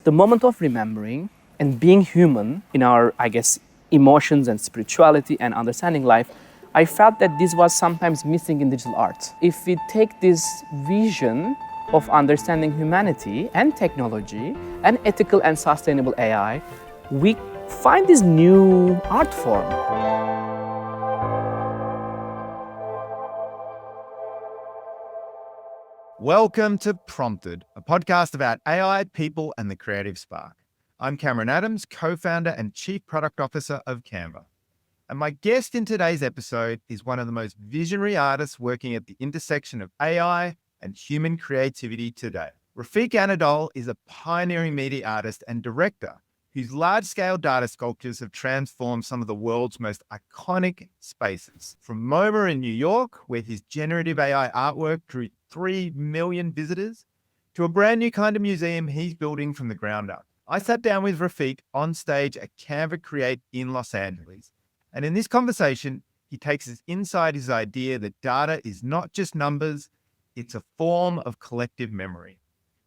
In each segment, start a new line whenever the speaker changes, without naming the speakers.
the moment of remembering and being human in our, I guess, emotions and spirituality and understanding life, I felt that this was sometimes missing in digital art. If we take this vision of understanding humanity and technology and ethical and sustainable AI, we find this new art form.
Welcome to Prompted, a podcast about AI, people, and the creative spark. I'm Cameron Adams, co-founder and chief product officer of Canva. And my guest in today's episode is one of the most visionary artists working at the intersection of AI and human creativity today. Refik Anadol is a pioneering media artist and director whose large-scale data sculptures have transformed some of the world's most iconic spaces. From MoMA in New York, where his generative AI artwork drew 3 million visitors, to a brand new kind of museum he's building from the ground up. I sat down with Refik on stage at Canva Create in Los Angeles. And in this conversation, he takes us inside his idea that data is not just numbers, it's a form of collective memory.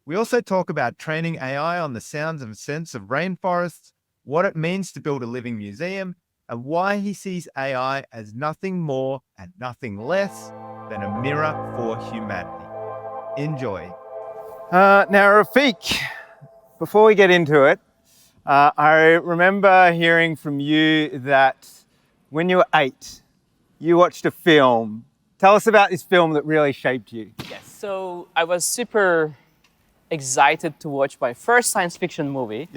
We also talk about training AI on the sounds and scents of rainforests, what it means to build a living museum, and why he sees AI as nothing more and nothing less than a mirror for humanity. Enjoy. Now, Refik, before we get into it, I remember hearing from you that when you were 8, you watched a film. Tell us about this film that really shaped you.
Yes, so I was super excited to watch my first science fiction movie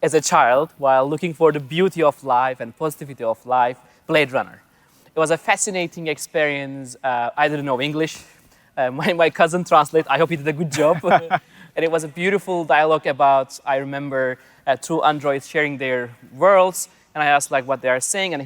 as a child while looking for the beauty of life and positivity of life, Blade Runner. It was a fascinating experience. I didn't know English. My cousin translated. I hope he did a good job. And it was a beautiful dialogue about, I remember, two androids sharing their worlds. And I asked what they are saying. And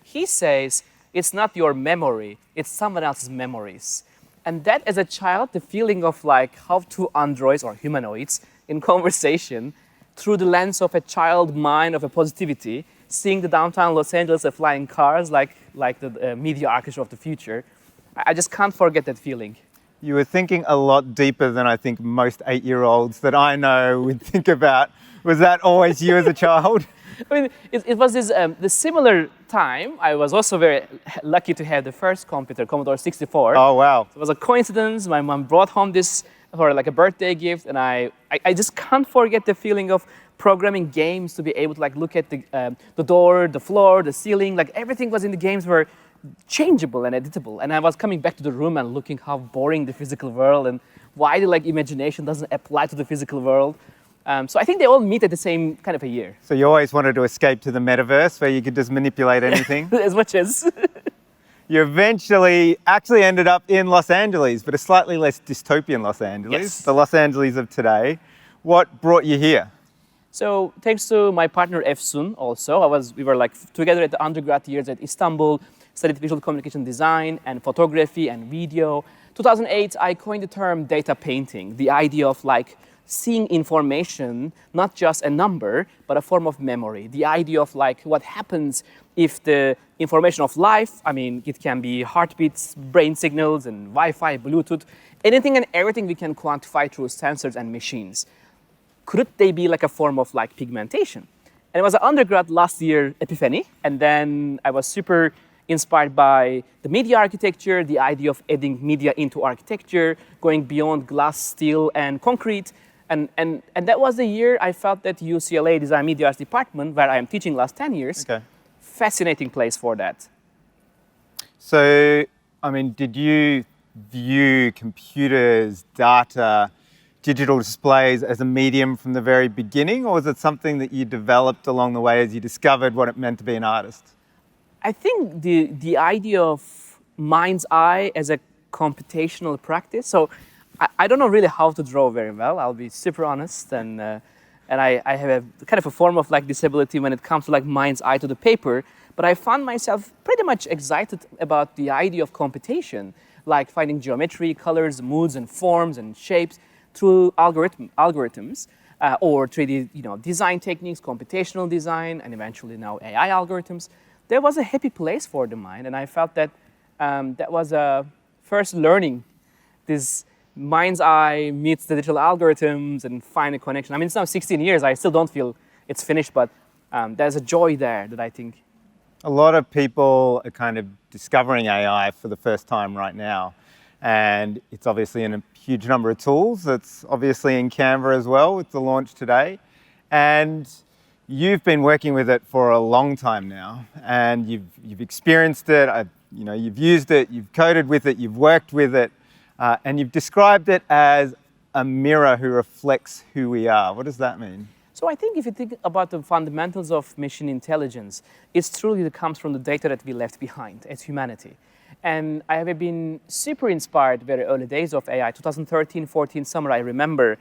he says, it's not your memory, it's someone else's memories. And that, as a child, the feeling of how two androids or humanoids in conversation through the lens of a child mind of a positivity, seeing the downtown Los Angeles of flying cars like the media architecture of the future. I just can't forget that feeling.
You were thinking a lot deeper than I think most 8-year-olds that I know would think about. Was that always you as a child?
I mean, it was the similar time. I was also very lucky to have the first computer, Commodore 64.
Oh, wow.
It was a coincidence. My mom brought home this for a birthday gift, and I just can't forget the feeling of programming games to be able to look at the door, the floor, the ceiling. Everything was in the games were changeable and editable. And I was coming back to the room and looking how boring the physical world and why the imagination doesn't apply to the physical world. So I think they all meet at the same kind of a year.
So you always wanted to escape to the metaverse where you could just manipulate anything?
As much as.
You eventually actually ended up in Los Angeles, but a slightly less dystopian Los Angeles,
yes.
The Los Angeles of today. What brought you here?
So thanks to my partner Efsun also, we were together at the undergrad years at Istanbul, studied visual communication design and photography and video. 2008, I coined the term data painting, the idea of seeing information, not just a number, but a form of memory. The idea of what happens if the information of life, it can be heartbeats, brain signals, and Wi-Fi, Bluetooth, anything and everything we can quantify through sensors and machines. Could they be a form of pigmentation? And it was an undergrad last year epiphany. And then I was super inspired by the media architecture, the idea of adding media into architecture, going beyond glass, steel, and concrete. And that was the year I felt that UCLA Design Media Arts Department, where I am teaching last 10 years, fascinating place for that.
So, did you view computers, data, digital displays as a medium from the very beginning, or was it something that you developed along the way as you discovered what it meant to be an artist?
I think the idea of mind's eye as a computational practice. So I don't know really how to draw very well. I'll be super honest, and I have a kind of a form of disability when it comes to mind's eye to the paper. But I found myself pretty much excited about the idea of computation, finding geometry, colors, moods, and forms and shapes through algorithms or 3D design techniques, computational design, and eventually now AI algorithms. There was a happy place for the mind, and I felt that that was first learning this mind's eye meets the digital algorithms and find a connection. I mean, it's now 16 years. I still don't feel it's finished, but there's a joy there that I think.
A lot of people are kind of discovering AI for the first time right now. And it's obviously in a huge number of tools. It's obviously in Canva as well with the launch today. And you've been working with it for a long time now, and you've experienced it. You've used it, you've coded with it, you've worked with it, and you've described it as a mirror who reflects who we are. What does that mean?
So I think if you think about the fundamentals of machine intelligence, it's truly that comes from the data that we left behind as humanity. And I have been super inspired very early days of AI, 2013, 14 summer, I remember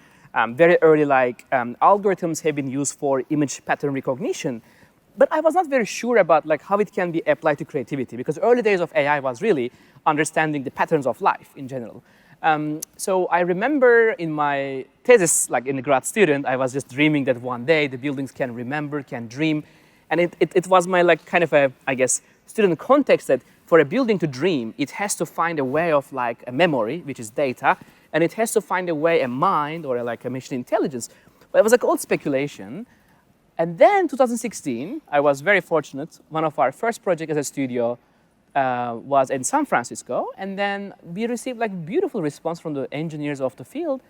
very early algorithms have been used for image pattern recognition. But I was not very sure about how it can be applied to creativity, because early days of AI was really understanding the patterns of life in general. So I remember in my thesis, in a grad student, I was just dreaming that one day the buildings can remember, can dream. And it was my kind of student context that for a building to dream, it has to find a way of a memory, which is data, and it has to find a way, a mind or a machine intelligence. But it was old speculation. And then 2016, I was very fortunate. One of our first projects as a studio was in San Francisco, and then we received beautiful response from the engineers of the field,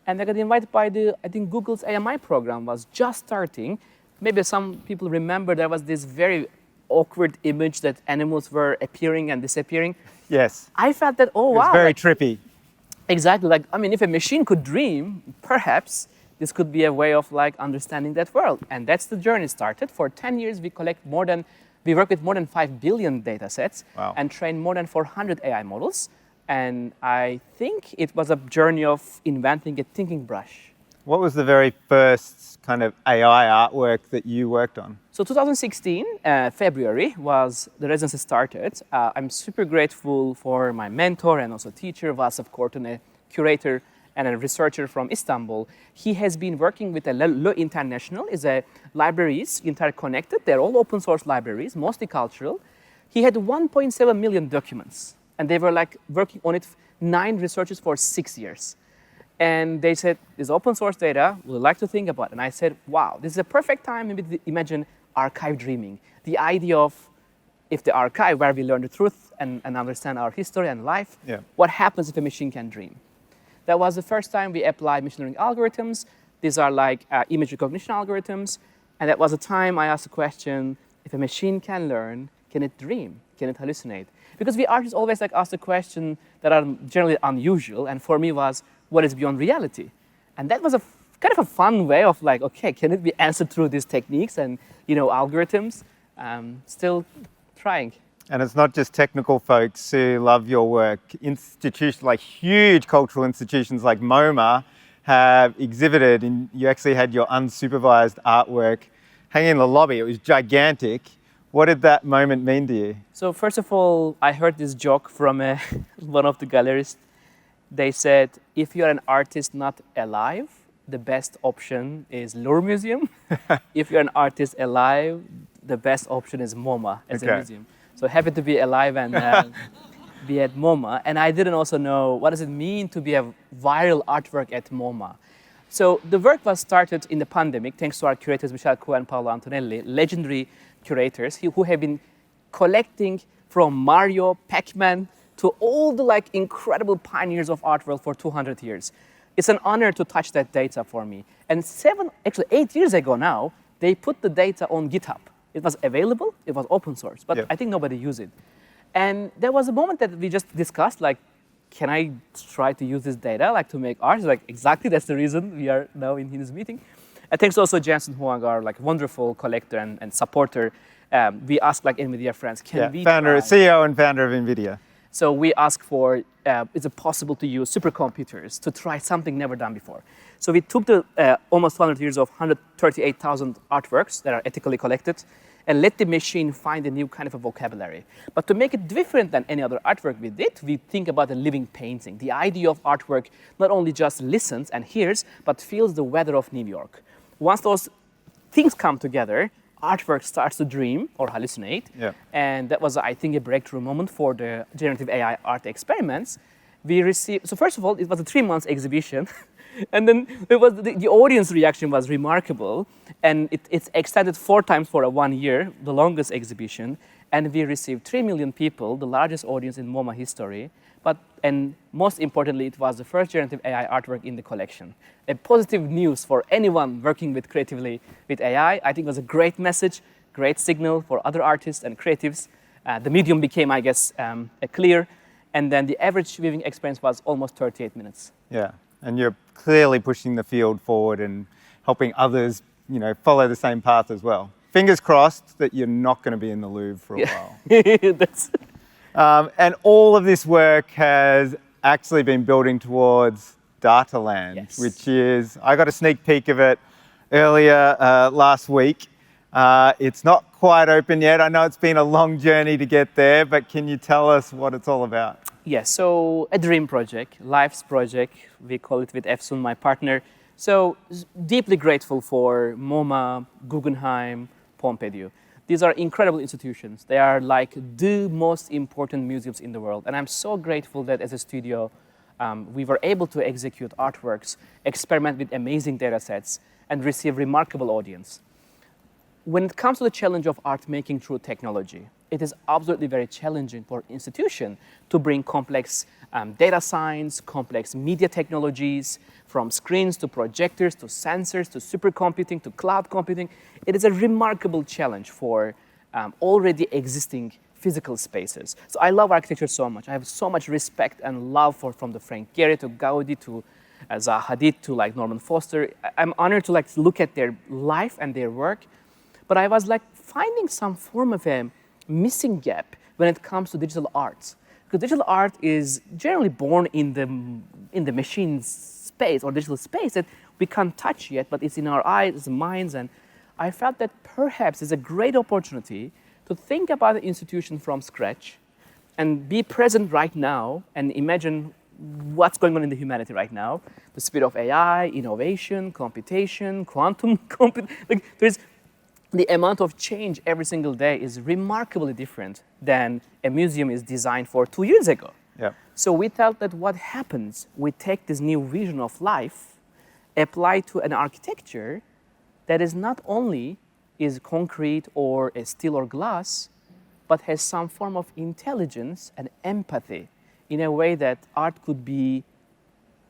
and I got invited by I think Google's AMI program was just starting. Maybe some people remember there was this very awkward image that animals were appearing and disappearing.
Yes.
I felt that, oh wow.
It's very trippy.
Exactly. If a machine could dream, perhaps this could be a way of understanding that world. And that's the journey started. For 10 years, we work with more than 5 billion data sets.
Wow.
And train more than 400 AI models. And I think it was a journey of inventing a thinking brush.
What was the very first kind of AI artwork that you worked on?
So 2016, February, was the residency started. I'm super grateful for my mentor and also teacher, Vasef Kortun, a curator and a researcher from Istanbul. He has been working with Le International, is a libraries interconnected. They're all open source libraries, mostly cultural. He had 1.7 million documents, and they were working on it, 9 researchers for 6 years. And they said, this open source data, we'd like to think about it. And I said, wow, this is a perfect time maybe to imagine archive dreaming. The idea of if the archive where we learn the truth and understand our history and life, what happens if a machine can dream? That was the first time we applied machine learning algorithms. These are image recognition algorithms. And that was the time I asked the question, if a machine can learn, can it dream? Can it hallucinate? Because we artists always ask the question that are generally unusual. And for me was, what is beyond reality? And that was a kind of a fun way of okay, can it be answered through these techniques and algorithms? Still trying.
And it's not just technical folks who love your work. Institutions huge cultural institutions like MoMA have exhibited, and you actually had your unsupervised artwork hanging in the lobby. It was gigantic. What did that moment mean to you?
So first of all, I heard this joke from one of the gallerists. They said, if you're an artist not alive, the best option is Louvre Museum. If you're an artist alive, the best option is MoMA as a museum. So happy to be alive and be at MoMA. And I didn't also know what does it mean to be a viral artwork at MoMA. So the work was started in the pandemic, thanks to our curators, Michel Coe and Paolo Antonelli, legendary curators who have been collecting from Mario, Pac-Man, to all the incredible pioneers of art world for 200 years. It's an honor to touch that data for me. And 8 years ago now, they put the data on GitHub. It was available, it was open source, but I think nobody used it. And there was a moment that we just discussed, can I try to use this data to make art? Exactly, that's the reason we are now in this meeting. And thanks also Jensen Huang, our wonderful collector and supporter. We asked NVIDIA friends, can we
CEO and founder of NVIDIA.
So we asked for, is it possible to use supercomputers to try something never done before? So we took the almost 200 years of 138,000 artworks that are ethically collected and let the machine find a new kind of a vocabulary. But to make it different than any other artwork we did, we think about a living painting. The idea of artwork not only just listens and hears, but feels the weather of New York. Once those things come together, artwork starts to dream or hallucinate. And that was, I think, a breakthrough moment for the generative AI art experiments. We received, so first of all, it was a 3 month exhibition. And then the audience reaction was remarkable. And it's extended 4 times for a 1 year, the longest exhibition. And we received 3 million people, the largest audience in MoMA history. And most importantly, it was the first generative AI artwork in the collection. A positive news for anyone working creatively with AI. I think it was a great message, great signal for other artists and creatives. The medium became, I guess, clear. And then the average viewing experience was almost 38 minutes.
Yeah, and you're clearly pushing the field forward and helping others, follow the same path as well. Fingers crossed that you're not going to be in the Louvre for a while.
That's...
And all of this work has actually been building towards Dataland,
Yes.
which is, I got a sneak peek of it earlier last week. It's not quite open yet. I know it's been a long journey to get there, but can you tell us what it's all about?
Yes, so a dream project, life's project, we call it with Efsun, my partner. So deeply grateful for MoMA, Guggenheim, Pompidou. These are incredible institutions. They are like the most important museums in the world. And I'm so grateful that as a studio, we were able to execute artworks, experiment with amazing data sets, and receive remarkable audience. When it comes to the challenge of art making through technology, it is absolutely very challenging for institution to bring complex data science, complex media technologies, from screens to projectors to sensors to supercomputing to cloud computing. It is a remarkable challenge for already existing physical spaces. So I love architecture so much. I have so much respect and love from the Frank Gehry to Gaudi to Zaha Hadid to Norman Foster. I'm honored to look at their life and their work. But I was finding some form of a missing gap when it comes to digital arts. Because digital art is generally born in the machine space or digital space that we can't touch yet, but it's in our eyes, minds. And I felt that perhaps it's a great opportunity to think about the institution from scratch and be present right now and imagine what's going on in the humanity right now. The speed of AI, innovation, computation, quantum computing. The amount of change every single day is remarkably different than a museum is designed for 2 years ago.
Yeah.
So we felt that what happens, we take this new vision of life, apply to an architecture that is not only is concrete or a steel or glass, but has some form of intelligence and empathy in a way that art could be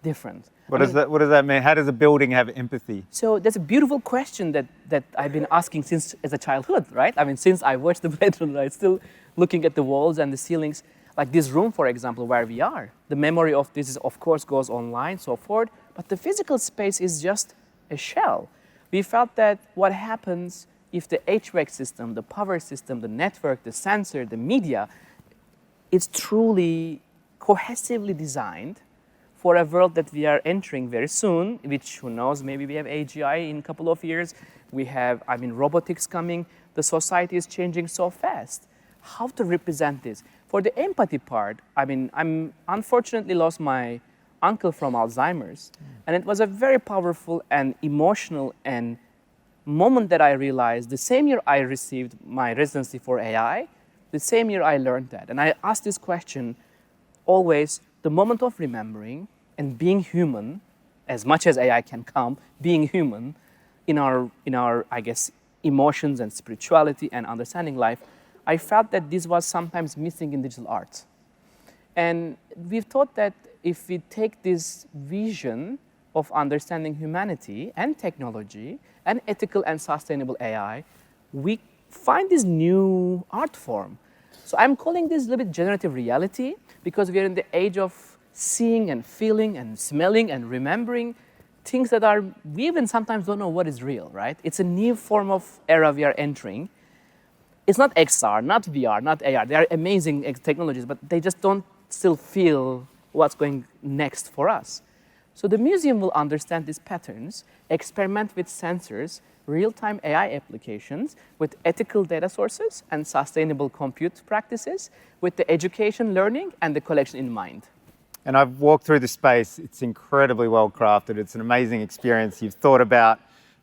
different.
What does that mean? How does a building have empathy?
So that's a beautiful question that I've been asking since as a childhood, right? I mean, since I watched the Blade Runner, I'm still looking at the walls and the ceilings. Like this room, for example, where we are. The memory of this, of course, goes online, so forth. But the physical space is just a shell. We felt that what happens if the HVAC system, the power system, the network, the sensor, the media, is truly cohesively designed for a world that we are entering very soon, which, who knows, maybe we have AGI in a couple of years. We have, robotics coming. The society is changing so fast. How to represent this? For the empathy part, I'm unfortunately lost my uncle from Alzheimer's. And it was a very powerful and emotional and moment that I realized the same year I received my residency for AI, the same year I learned that. And I asked this question always, the moment of remembering and being human, as much as AI can come, being human in our I guess, emotions and spirituality and understanding life, I felt that this was sometimes missing in digital art. And we've thought that if we take this vision of understanding humanity and technology and ethical and sustainable AI, we find this new art form. So I'm calling this a little bit generative reality because we are in the age of seeing and feeling and smelling and remembering things that we even sometimes don't know what is real, right? It's a new form of era we are entering. It's not XR, not VR, not AR. They are amazing technologies, but they just don't still feel what's going next for us. So the museum will understand these patterns, experiment with sensors, real-time AI applications with ethical data sources and sustainable compute practices with the education, learning, and the collection in mind.
And I've walked through the space. It's incredibly well crafted. It's an amazing experience. You've thought about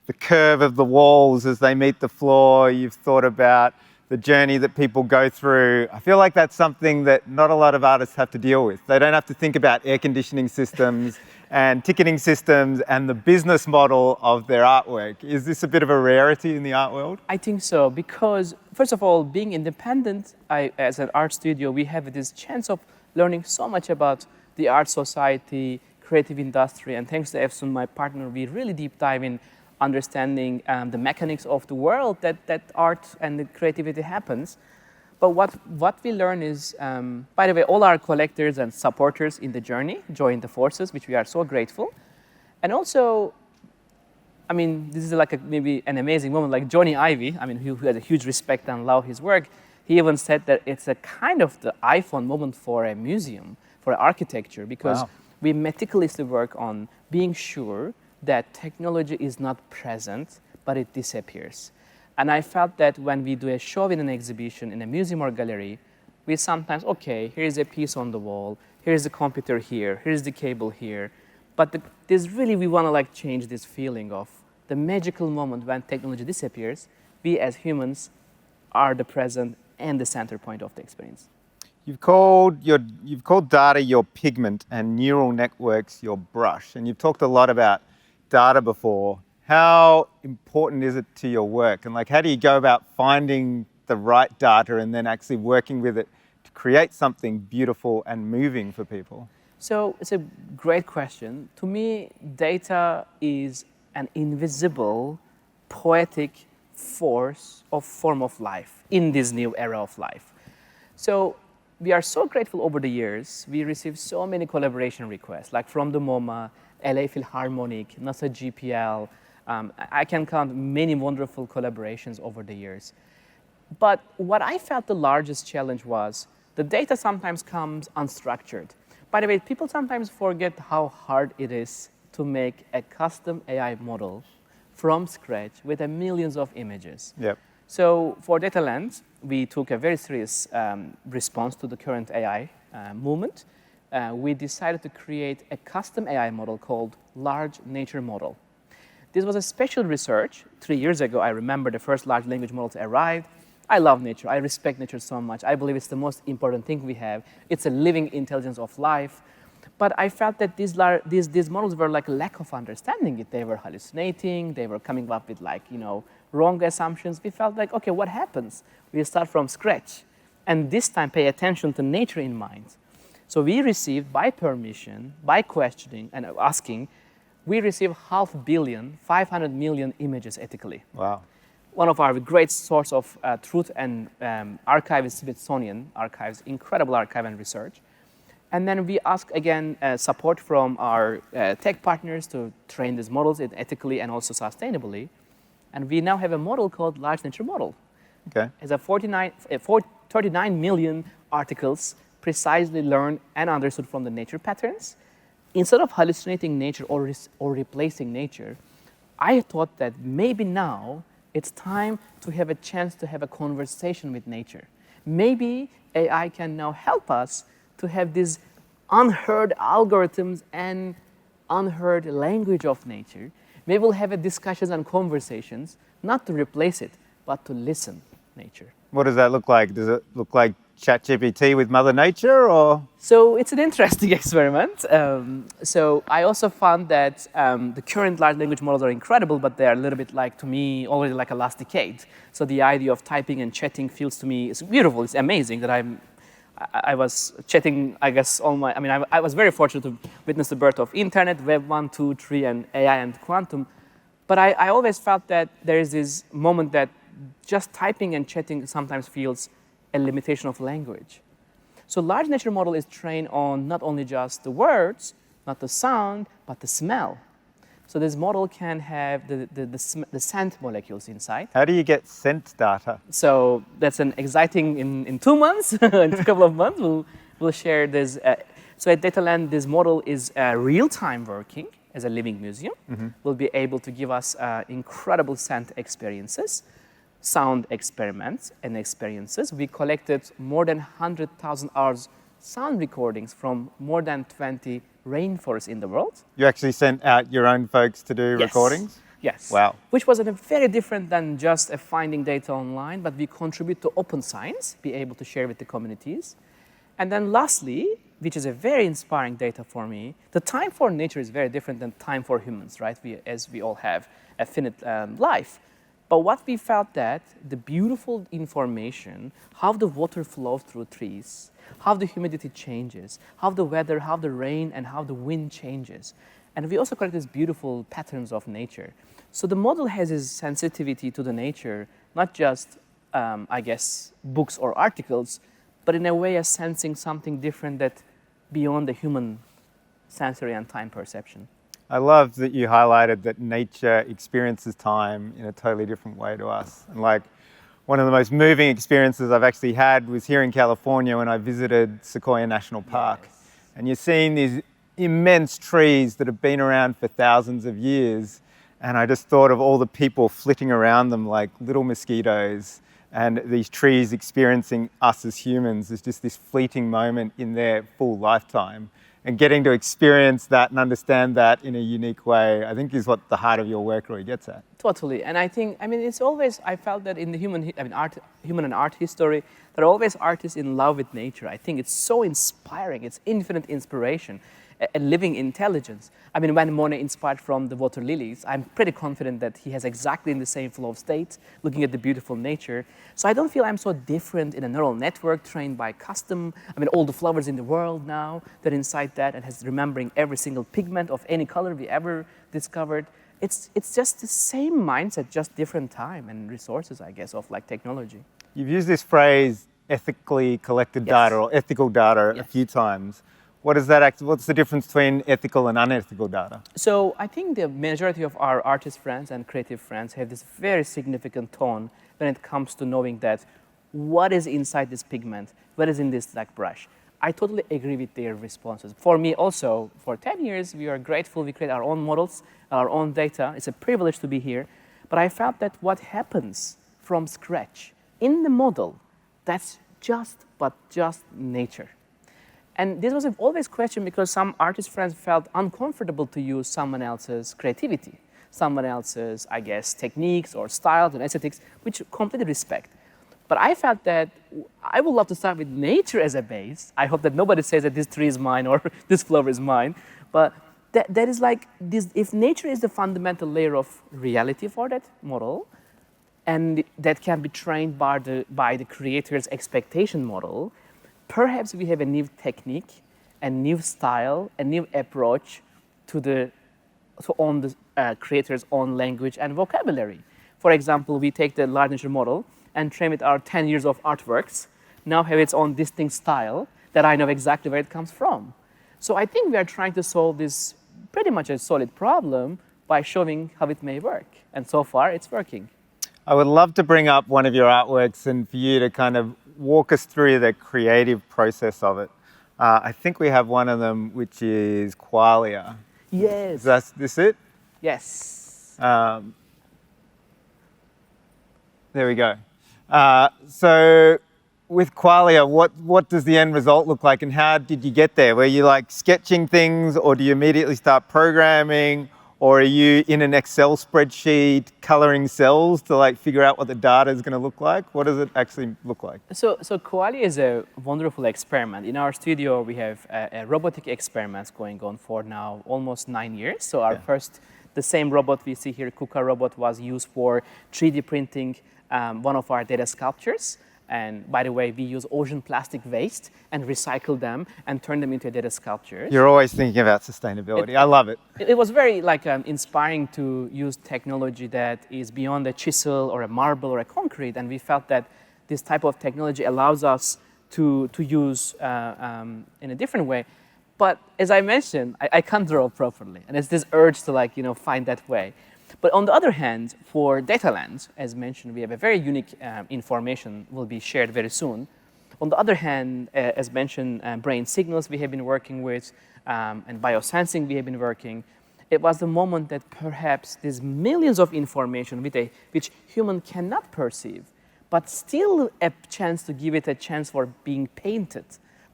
the curve of the walls as they meet the floor. You've thought about the journey that people go through. I feel like that's something that not a lot of artists have to deal with. They don't have to think about air conditioning systems and ticketing systems and the business model of their artwork. Is this a bit of a rarity in the art world?
I think so, because first of all, being independent, as an art studio, we have this chance of learning so much about the art society, creative industry, and thanks to Efsun, my partner, we really deep dive in understanding the mechanics of the world that art and the creativity happens. But what we learn is, by the way, all our collectors and supporters in the journey join the forces, which we are so grateful. And also, I mean, this is like maybe an amazing moment, like Johnny Ivy, I mean, who has a huge respect and love his work. He even said that it's a kind of the iPhone moment for a museum, for architecture, because
Wow.
we meticulously work on being sure that technology is not present, but it disappears. And I felt that when we do a show in an exhibition, in a museum or gallery, we sometimes, okay, here's a piece on the wall, here's the computer here, here's the cable here. But there's really, we want to like change this feeling of the magical moment when technology disappears. We as humans are the present and the center point of the experience.
You've called data your pigment and neural networks your brush, and you've talked a lot about data before. How important is it to your work, and like how do you go about finding the right data and then actually working with it to create something beautiful and moving for people?
So it's a great question. To me, data is an invisible, poetic form of life in this new era of life. So we are so grateful over the years. We received so many collaboration requests, like from the MoMA, LA Philharmonic, NASA GPL. I can count many wonderful collaborations over the years. But what I felt the largest challenge was the data sometimes comes unstructured. By the way, people sometimes forget how hard it is to make a custom AI model from scratch with millions of images.
Yep.
So for Dataland, we took a very serious response to the current AI movement. We decided to create a custom AI model called Large Nature Model. This was a special research. 3 years ago, I remember the first large language models arrived. I love nature. I respect nature so much. I believe it's the most important thing we have. It's a living intelligence of life. But I felt that these models were like a lack of understanding it. They were hallucinating. They were coming up with like, wrong assumptions. We felt like, okay, what happens? We start from scratch. And this time, pay attention to nature in mind. So we received, by permission, by questioning and asking, we received 500 million images ethically.
Wow.
One of our great source of truth and archive is Smithsonian Archives, incredible archive and research. And then we ask again support from our tech partners to train these models ethically and also sustainably. And we now have a model called Large Nature Model.
Okay.
It's a 39 million articles precisely learned and understood from the nature patterns. Instead of hallucinating nature or replacing nature, I thought that maybe now it's time to have a chance to have a conversation with nature. Maybe AI can now help us to have these unheard algorithms and unheard language of nature. Maybe we'll have a discussions and conversations, not to replace it, but to listen nature.
What does that look like? Does it look like ChatGPT with Mother Nature, or?
So it's an interesting experiment. So I also found that the current large language models are incredible, but they are a little bit like, to me, already like a last decade. So the idea of typing and chatting feels to me, it's beautiful, it's amazing that I was chatting, I guess, I was very fortunate to witness the birth of internet, Web 1, 2, 3, and AI and quantum. But I always felt that there is this moment that just typing and chatting sometimes feels a limitation of language. So large nature model is trained on not only just the words, not the sound, but the smell. So this model can have the scent molecules inside.
How do you get scent data?
So that's an exciting, in 2 months, in a couple of months, we'll share this. So at Dataland, this model is real-time working as a living museum. Mm-hmm. Will be able to give us incredible scent experiences, sound experiments and experiences. We collected more than 100,000 hours sound recordings from more than 20 rainforests in the world.
You actually sent out your own folks to do recordings?
Yes.
Wow.
Which was very different than just finding data online, but we contribute to open science, be able to share with the communities. And then lastly, which is a very inspiring data for me, the time for nature is very different than time for humans, right? As we all have a finite life. But what we felt that the beautiful information, how the water flows through trees, how the humidity changes, how the weather, how the rain, and how the wind changes. And we also collect these beautiful patterns of nature. So the model has its sensitivity to the nature, not just, I guess, books or articles, but in a way as sensing something different that beyond the human sensory and time perception.
I love that you highlighted that nature experiences time in a totally different way to us. And like one of the most moving experiences I've actually had was here in California when I visited Sequoia National Park.
Yes.
And you're seeing these immense trees that have been around for thousands of years. And I just thought of all the people flitting around them like little mosquitoes, and these trees experiencing us as humans as just this fleeting moment in their full lifetime. And getting to experience that and understand that in a unique way, I think is what the heart of your work really gets at.
Totally, and I think, it's always, I felt that in the human and art history, there are always artists in love with nature. I think it's so inspiring, it's infinite inspiration, a living intelligence. When Monet inspired from the water lilies, I'm pretty confident that he has exactly in the same flow of state, looking at the beautiful nature. So I don't feel I'm so different in a neural network trained by custom. All the flowers in the world now, they're inside that and has remembering every single pigment of any color we ever discovered. It's just the same mindset, just different time and resources, I guess, of like technology.
You've used this phrase, ethically collected data or ethical data a few times. What's the difference between ethical and unethical data?
So I think the majority of our artist friends and creative friends have this very significant tone when it comes to knowing that what is inside this pigment, what is in this like brush. I totally agree with their responses. For me also, for 10 years, we are grateful we create our own models, our own data. It's a privilege to be here. But I felt that what happens from scratch in the model, that's just nature. And this was always a question because some artist friends felt uncomfortable to use someone else's creativity, someone else's, I guess, techniques or styles and aesthetics, which completely respect. But I felt that I would love to start with nature as a base. I hope that nobody says that this tree is mine or this flower is mine. But that is like, this, if nature is the fundamental layer of reality for that model, and that can be trained by the creator's expectation model, perhaps we have a new technique, a new style, a new approach to the creator's own language and vocabulary. For example, we take the large nature model and train it our 10 years of artworks, now have its own distinct style that I know exactly where it comes from. So I think we are trying to solve this pretty much a solid problem by showing how it may work. And so far, it's working.
I would love to bring up one of your artworks and for you to kind of walk us through the creative process of it. I think we have one of them, which is Qualia.
Yes.
Is this it?
Yes.
There we go. So with Qualia, what does the end result look like and how did you get there? Were you like sketching things or do you immediately start programming? Or are you in an Excel spreadsheet coloring cells to like figure out what the data is going to look like? What does it actually look like?
So Qualia is a wonderful experiment. In our studio, we have robotic experiments going on for now almost 9 years. So our first, the same robot we see here, KUKA robot, was used for 3D printing one of our data sculptures. And by the way, we use ocean plastic waste and recycle them and turn them into data sculptures.
You're always thinking about sustainability. I love it.
It was very inspiring to use technology that is beyond a chisel or a marble or a concrete. And we felt that this type of technology allows us to use in a different way. But as I mentioned, I can't draw properly. And it's this urge to find that way. But on the other hand, for Dataland, as mentioned, we have a very unique information will be shared very soon. On the other hand, as mentioned, brain signals we have been working with and biosensing we have been working. It was the moment that perhaps there's millions of information which human cannot perceive, but still a chance to give it a chance for being painted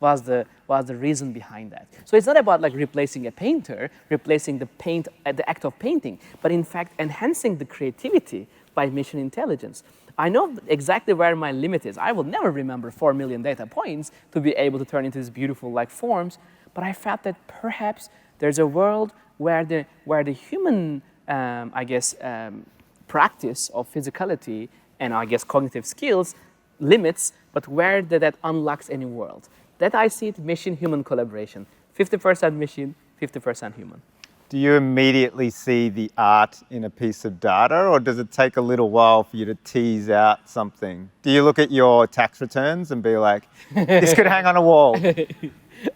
was the reason behind that. So it's not about like replacing a painter, replacing the act of painting, but in fact enhancing the creativity by machine intelligence. I know exactly where my limit is. I will never remember 4 million data points to be able to turn into these beautiful like forms, but I felt that perhaps there's a world where the human, practice of physicality and I guess cognitive skills limits, but where that unlocks any world. That I see it machine-human collaboration. 50% machine, 50% human.
Do you immediately see the art in a piece of data, or does it take a little while for you to tease out something? Do you look at your tax returns and be like, this could hang on a wall?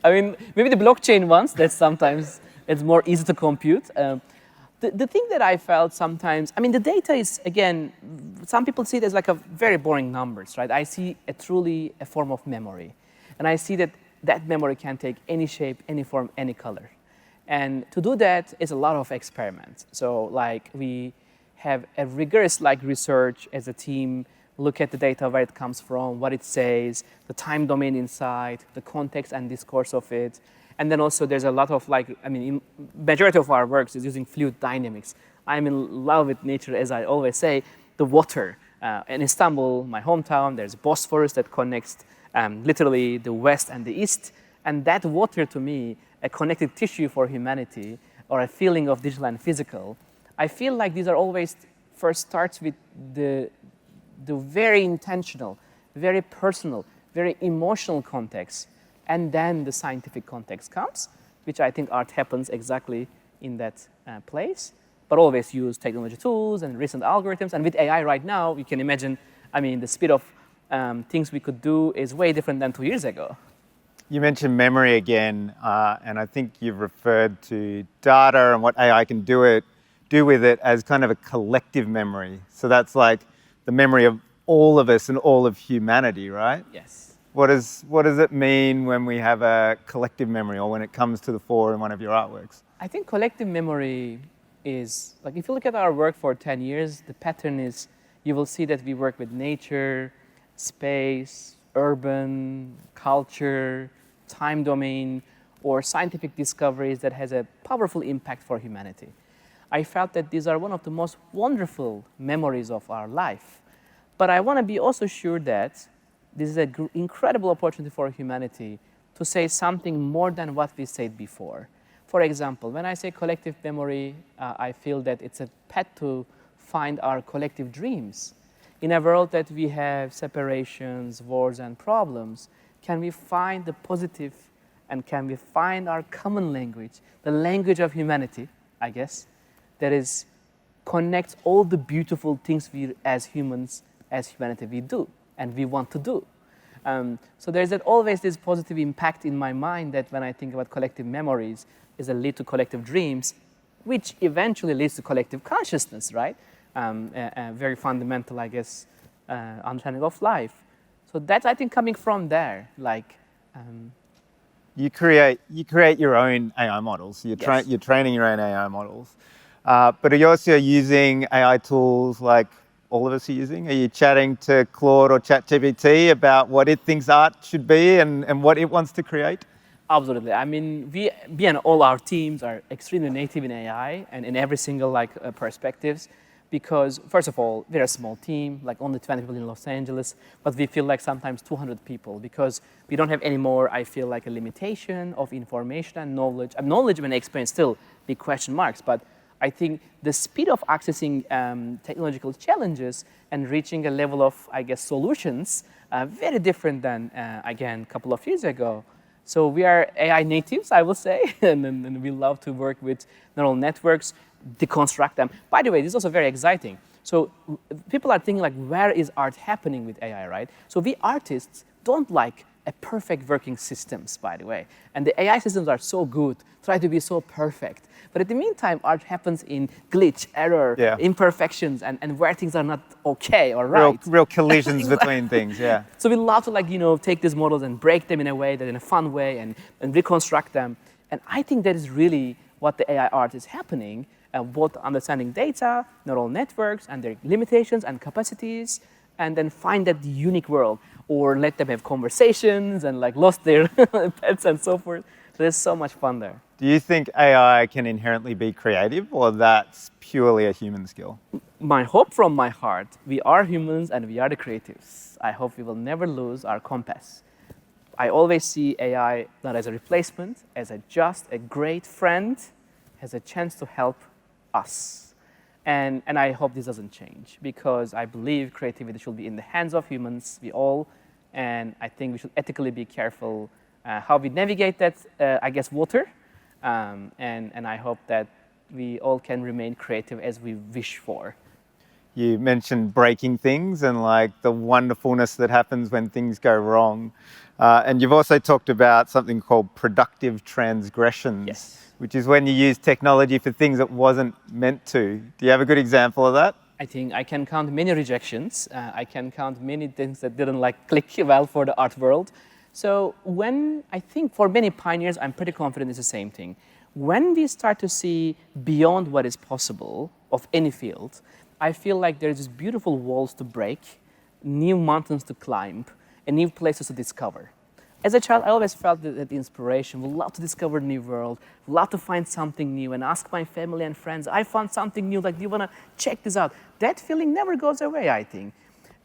I mean, maybe the blockchain ones, that's sometimes, it's more easy to compute. The thing that I felt sometimes, I mean, the data is, again, some people see it as like a very boring numbers, right? I see truly a form of memory. And I see that that memory can take any shape, any form, any color. And to do that is a lot of experiments. So like we have a rigorous like research as a team, look at the data, where it comes from, what it says, the time domain inside, the context and discourse of it. And then also there's a lot of like, I mean, majority of our works is using fluid dynamics. I'm in love with nature, as I always say, the water. In Istanbul, my hometown, there's Bosphorus that connects literally the west and the east. And that water to me, a connected tissue for humanity, or a feeling of digital and physical, I feel like these are always first starts with the very intentional, very personal, very emotional context, and then the scientific context comes, which I think art happens exactly in that place, but always use technology tools and recent algorithms. And with AI right now, you can imagine, I mean, the speed of things we could do is way different than 2 years ago.
You mentioned memory again, and I think you've referred to data and what AI can do with it as kind of a collective memory. So that's like the memory of all of us and all of humanity, right?
Yes.
What does it mean when we have a collective memory, or when it comes to the fore in one of your artworks?
I think collective memory is, like if you look at our work for 10 years, the pattern is you will see that we work with nature, space, urban, culture, time domain, or scientific discoveries that has a powerful impact for humanity. I felt that these are one of the most wonderful memories of our life. But I want to be also sure that this is an incredible opportunity for humanity to say something more than what we said before. For example, when I say collective memory, I feel that it's a path to find our collective dreams. In a world that we have separations, wars, and problems, can we find the positive, and can we find our common language, the language of humanity, I guess, that is connects all the beautiful things we as humans, as humanity, we do and we want to do. So there's always this positive impact in my mind that when I think about collective memories, is a lead to collective dreams, which eventually leads to collective consciousness, right? A very fundamental, I guess, understanding of life. So that's, I think, coming from there. Like,
you create your own AI models. You're training your own AI models, but are you also using AI tools like all of us are using? Are you chatting to Claude or ChatGPT about what it thinks art should be and what it wants to create?
Absolutely. I mean, we and all our teams are extremely native in AI and in every single perspectives. Because first of all, we're a small team, like only 20 people in Los Angeles, but we feel like sometimes 200 people because we don't have any more, I feel like a limitation of information and knowledge. Knowledge and experience still big question marks, but I think the speed of accessing technological challenges and reaching a level of, I guess, solutions very different than, again, a couple of years ago. So we are AI natives, I will say, and we love to work with neural networks, deconstruct them. By the way, this is also very exciting. So people are thinking like, where is art happening with AI, right? So we artists don't like a perfect working systems, by the way. And the AI systems are so good, try to be so perfect. But in the meantime, art happens in glitch, error, imperfections, and where things are not okay or right.
Real collisions between things, yeah.
So we love to take these models and break them in a way, that in a fun way, and reconstruct them. And I think that is really what the AI art is happening. Both understanding data, neural networks, and their limitations and capacities, and then find that unique world, or let them have conversations and like lost their pets and so forth. So there's so much fun there.
Do you think AI can inherently be creative, or that's purely a human skill?
My hope from my heart, we are humans and we are the creatives. I hope we will never lose our compass. I always see AI not as a replacement, as just a great friend, has a chance to help us. And I hope this doesn't change, because I believe creativity should be in the hands of humans, we all, and I think we should ethically be careful how we navigate that, water. And I hope that we all can remain creative as we wish for.
You mentioned breaking things and like the wonderfulness that happens when things go wrong. And you've also talked about something called productive transgressions,
Yes.
which is when you use technology for things it wasn't meant to. Do you have a good example of that?
I think I can count many rejections. I can count many things that didn't like click well for the art world. So I think for many pioneers, I'm pretty confident it's the same thing. When we start to see beyond what is possible of any field, I feel like there's these beautiful walls to break, new mountains to climb, and new places to discover. As a child, I always felt that the inspiration, would love to discover a new world, love to find something new and ask my family and friends, I found something new, like, do you want to check this out? That feeling never goes away, I think.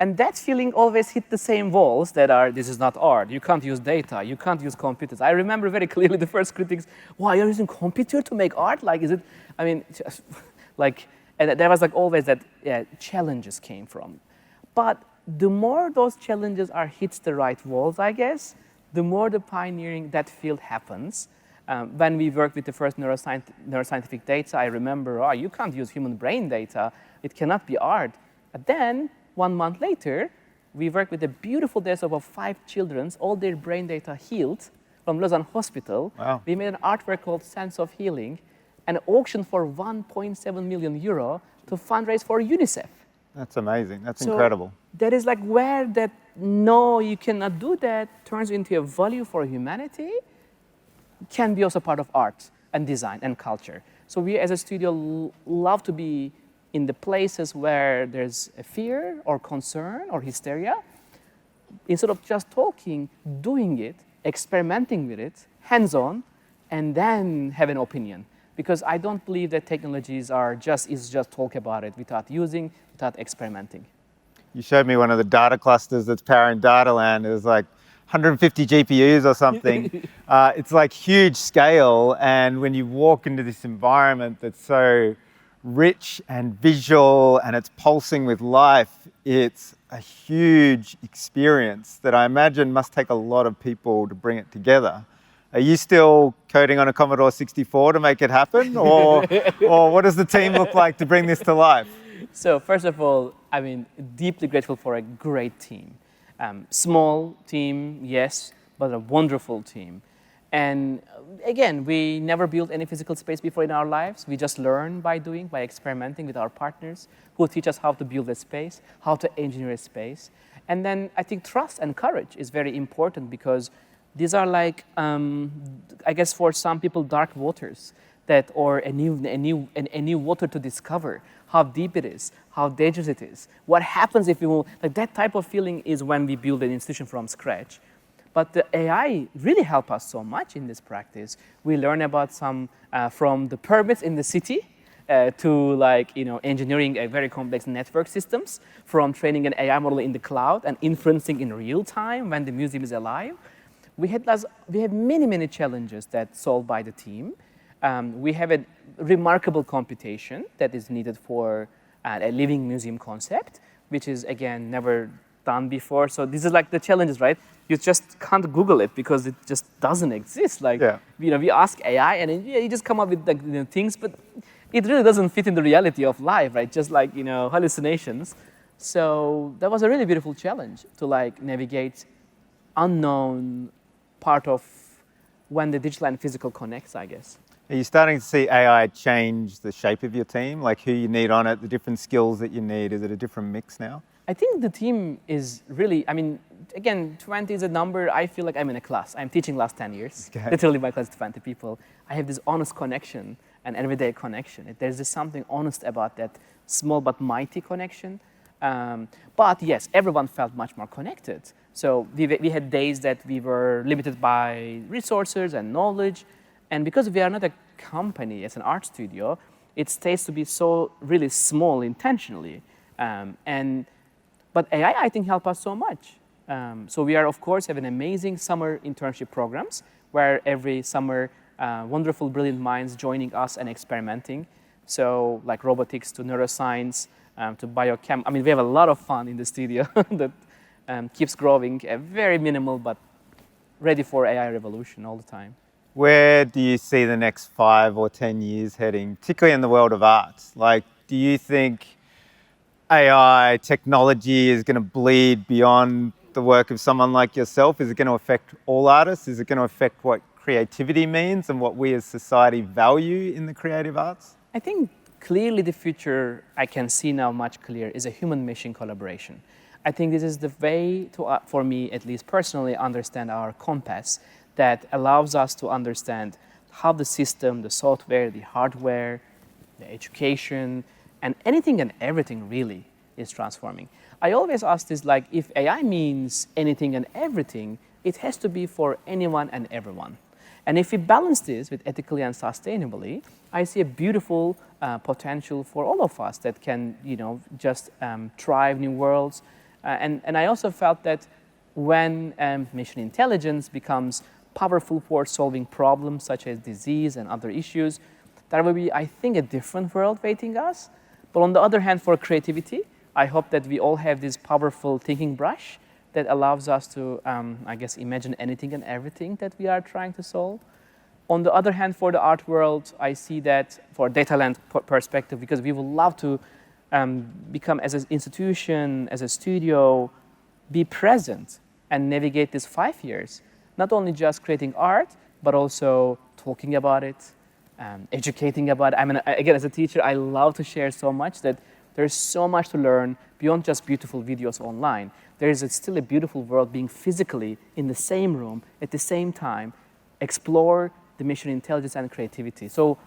And that feeling always hit the same walls that are, this is not art, you can't use data, you can't use computers. I remember very clearly the first critics, wow, you're using computer to make art? Like, is it, I mean, like, and there was like always that challenges came from. But the more those challenges are hits the right walls, I guess, the more the pioneering that field happens. When we worked with the first neuroscientific data, I remember, oh, you can't use human brain data, it cannot be art. But then, 1 month later, we worked with a beautiful data of 5 children, all their brain data healed from Lausanne Hospital.
Wow.
We made an artwork called Sense of Healing, and auctioned for 1.7 million euro to fundraise for UNICEF.
That's amazing. That's
So
incredible.
that is like where that no, you cannot do that turns into a value for humanity, can be also part of art and design and culture. So we as a studio love to be in the places where there's a fear or concern or hysteria. Instead of just talking, doing it, experimenting with it, hands-on, and then have an opinion. Because I don't believe that technologies is just talk about it without using, without experimenting.
You showed me one of the data clusters that's powering Dataland. It was like 150 GPUs or something. It's like huge scale. And when you walk into this environment that's so rich and visual and it's pulsing with life, it's a huge experience that I imagine must take a lot of people to bring it together. Are you still coding on a Commodore 64 to make it happen? Or what does the team look like to bring this to life?
So first of all, I mean, deeply grateful for a great team. Small team, yes, but a wonderful team. And again, we never built any physical space before in our lives. We just learn by doing, by experimenting with our partners who teach us how to build a space, how to engineer a space. And then I think trust and courage is very important, because these are like, I guess for some people, dark waters or a new water to discover how deep it is, how dangerous it is. What happens if we will, like that type of feeling is when we build an institution from scratch. But the AI really help us so much in this practice. We learn about some from the permits in the city to like, engineering a very complex network systems, from training an AI model in the cloud and inferencing in real time when the museum is alive. We have many challenges that solved by the team. We have a remarkable computation that is needed for a living museum concept, which is, again, never done before. So this is like the challenges, right? You just can't Google it because it just doesn't exist. Like, we ask AI and you just come up with like, things, but it really doesn't fit in the reality of life, right? Just like, hallucinations. So that was a really beautiful challenge to like navigate unknown part of when the digital and physical connects, I guess.
Are you starting to see AI change the shape of your team? Like who you need on it, the different skills that you need? Is it a different mix now?
I think the team is really, I mean, again, 20 is a number. I feel like I'm in a class. I'm teaching last 10 years. Okay. Literally my class is 20 people. I have this honest connection, an everyday connection. There's just something honest about that small but mighty connection. But yes, everyone felt much more connected. So we had days that we were limited by resources and knowledge. And because we are not a company, as an art studio, it stays to be so really small intentionally. But AI, I think, helped us so much. So we are, of course, have an amazing summer internship programs where every summer, wonderful, brilliant minds joining us and experimenting. So like robotics to neuroscience to biochem. I mean, we have a lot of fun in the studio that keeps growing, very minimal, but ready for AI revolution all the time.
Where do you see the next 5 or 10 years heading, particularly in the world of arts? Like, do you think AI technology is going to bleed beyond the work of someone like yourself? Is it going to affect all artists? Is it going to affect what creativity means and what we as society value in the creative arts?
I think clearly the future I can see now much clearer is a human-machine collaboration. I think this is the way to, for me at least personally, understand our compass that allows us to understand how the system, the software, the hardware, the education, and anything and everything really is transforming. I always ask this, like, if AI means anything and everything, it has to be for anyone and everyone. And if we balance this with ethically and sustainably, I see a beautiful potential for all of us that can, just thrive new worlds. And I also felt that when machine intelligence becomes powerful for solving problems such as disease and other issues, there will be, I think, a different world waiting us. But on the other hand, for creativity, I hope that we all have this powerful thinking brush that allows us to, imagine anything and everything that we are trying to solve. On the other hand, for the art world, I see that for Dataland perspective, because we would love to become, as an institution, as a studio, be present and navigate these 5 years. Not only just creating art, but also talking about it, educating about it. I mean, again, as a teacher, I love to share so much that there's so much to learn beyond just beautiful videos online. There is still a beautiful world being physically in the same room at the same time, explore the machine intelligence and creativity. So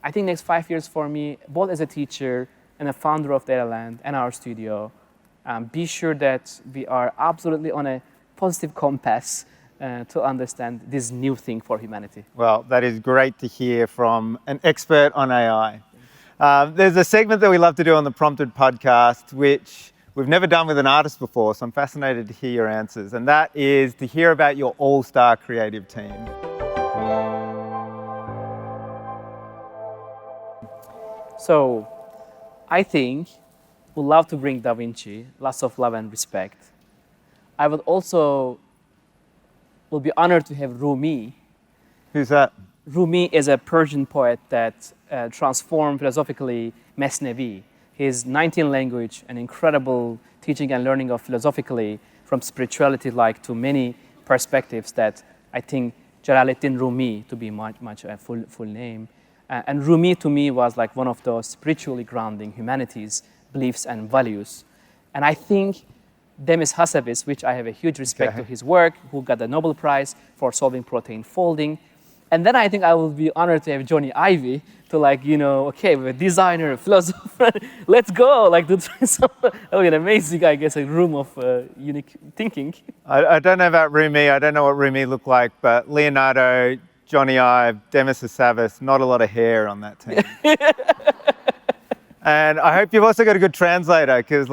I think next 5 years for me, both as a teacher and a founder of Dataland and our studio, be sure that we are absolutely on a positive compass to understand this new thing for humanity.
Well, that is great to hear from an expert on AI. There's a segment that we love to do on the Prompted podcast, which we've never done with an artist before, so I'm fascinated to hear your answers. And that is to hear about your all-star creative team.
So I think we'd love to bring Da Vinci, lots of love and respect. I would also will be honored to have Rumi.
Who's that?
Rumi is a Persian poet that transformed philosophically Mesnevi. His 19th language, an incredible teaching and learning of philosophically from spirituality like to many perspectives that I think Jalaluddin Rumi to be much a full name. And Rumi to me was like one of those spiritually grounding humanities, beliefs and values. And I think Demis Hassabis, which I have a huge respect to his work, who got the Nobel Prize for solving protein folding. And then I think I will be honored to have Johnny Ivy to okay, we're a designer, a philosopher, let's go, to try some, an amazing, I guess, a room of unique thinking.
I don't know about Rumi, I don't know what Rumi looked like, but Leonardo, Johnny Ive, Demis Hassabis, not a lot of hair on that team. And I hope you've also got a good translator, because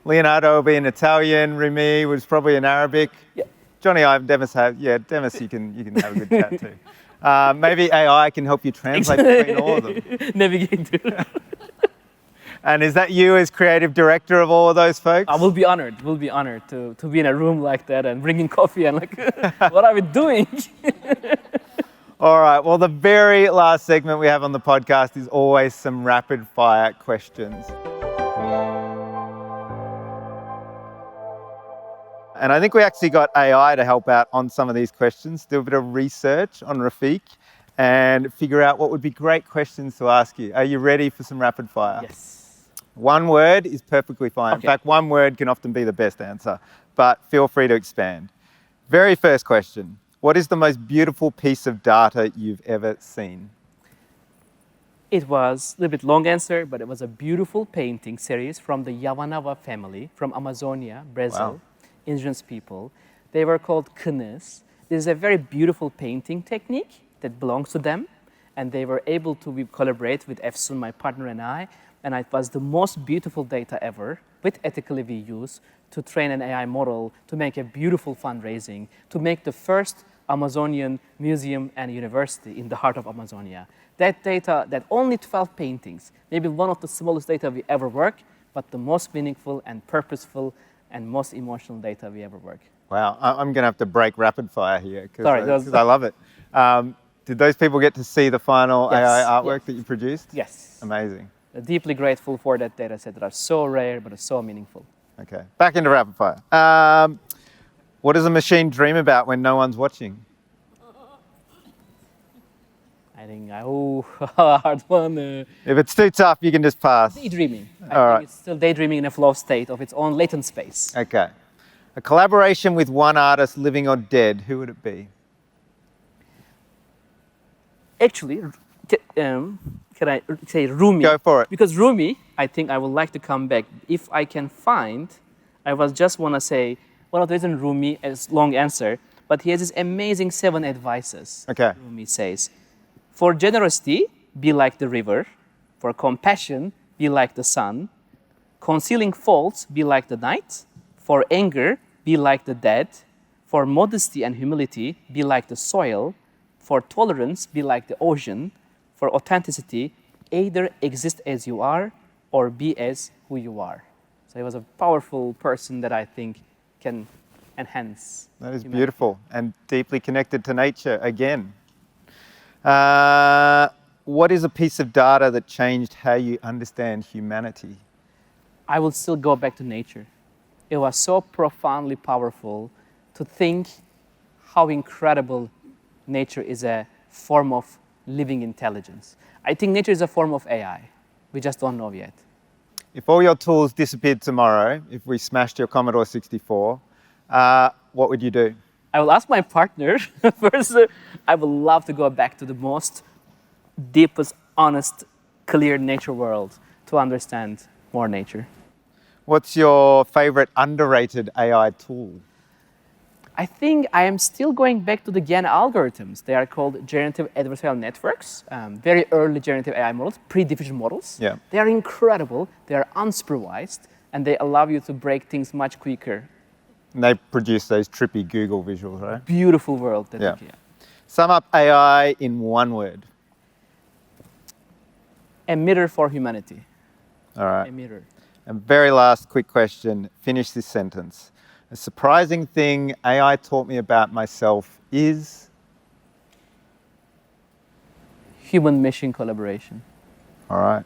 Leonardo will be in Italian, Rumi was probably in Arabic.
Yeah.
Johnny Ive, Demis, Demis, you can have a good chat too. Maybe AI can help you translate between all of them.
Navigate through.
And is that you as creative director of all of those folks?
I will be honored. We'll be honored to be in a room like that and bringing coffee and what are we doing?
All right. Well, the very last segment we have on the podcast is always some rapid fire questions. And I think we actually got AI to help out on some of these questions, do a bit of research on Refik and figure out what would be great questions to ask you. Are you ready for some rapid fire?
Yes.
One word is perfectly fine.
Okay.
In fact, one word can often be the best answer, but feel free to expand. Very first question. What is the most beautiful piece of data you've ever seen?
It was a little bit long answer, but it was a beautiful painting series from the Yavanava family from Amazonia, Brazil,
Wow.
indigenous people. They were called knes. This is a very beautiful painting technique that belongs to them, and they were able to collaborate with Efsun, my partner, and it was the most beautiful data ever, with ethically we use to train an AI model to make a beautiful fundraising, to make the first Amazonian museum and university in the heart of Amazonia. That data, that only 12 paintings, maybe one of the smallest data we ever work, but the most meaningful and purposeful and most emotional data we ever work.
Wow, I'm going to have to break rapid fire here
Sorry,
because I love it. Did those people get to see the final
Yes,
AI artwork
yes.
that you produced?
Yes.
Amazing.
Deeply grateful for that data set that are so rare but are so meaningful.
Okay, back into rapid fire. What does a machine dream about when no one's watching?
I think, hard one.
If it's too tough, you can just pass.
Daydreaming. I
All
think
right.
it's still daydreaming in a flow state of its own latent space.
Okay. A collaboration with one artist, living or dead, who would it be?
Actually, can I say Rumi?
Go for it.
Because Rumi, I think I would like to come back. If I can find, I was just want to say, one of the reasons Rumi is long answer, but he has this amazing 7 advices.
Okay.
Rumi says, for generosity, be like the river. For compassion, be like the sun. Concealing faults, be like the night. For anger, be like the dead. For modesty and humility, be like the soil. For tolerance, be like the ocean. For authenticity, either exist as you are or be as who you are. So he was a powerful person that I think can enhance.
That is
humanity.
beautiful and deeply connected to nature again. What is a piece of data that changed how you understand humanity?
I will still go back to nature. It was so profoundly powerful to think how incredible nature is a form of living intelligence. I think nature is a form of AI. We just don't know yet.
If all your tools disappeared tomorrow, if we smashed your Commodore 64, what would you do?
I will ask my partner first. I would love to go back to the most deepest, honest, clear nature world to understand more nature.
What's your favorite underrated AI tool?
I think I am still going back to the GAN algorithms. They are called generative adversarial networks, very early generative AI models, pre-diffusion models.
Yeah.
They are incredible. They are unsupervised, and they allow you to break things much quicker.
And they produce those trippy Google visuals, right?
Beautiful world. That
Yeah. Sum up AI in one word.
A mirror for humanity.
All right.
A mirror.
And very last quick question. Finish this sentence. A surprising thing AI taught me about myself is...
Human-machine collaboration.
All right.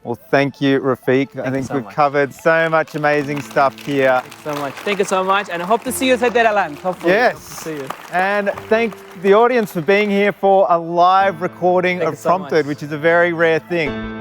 Well, thank you, Refik. I
you
think
so
we've
much.
covered so much amazing stuff here.
So much. Thank you so much, and I hope to see you at Dataland. Hopefully.
Yes.
Hope to see you.
And thank the audience for being here for a live recording
Thank
of
you so
Prompted,
much.
which is a very rare thing.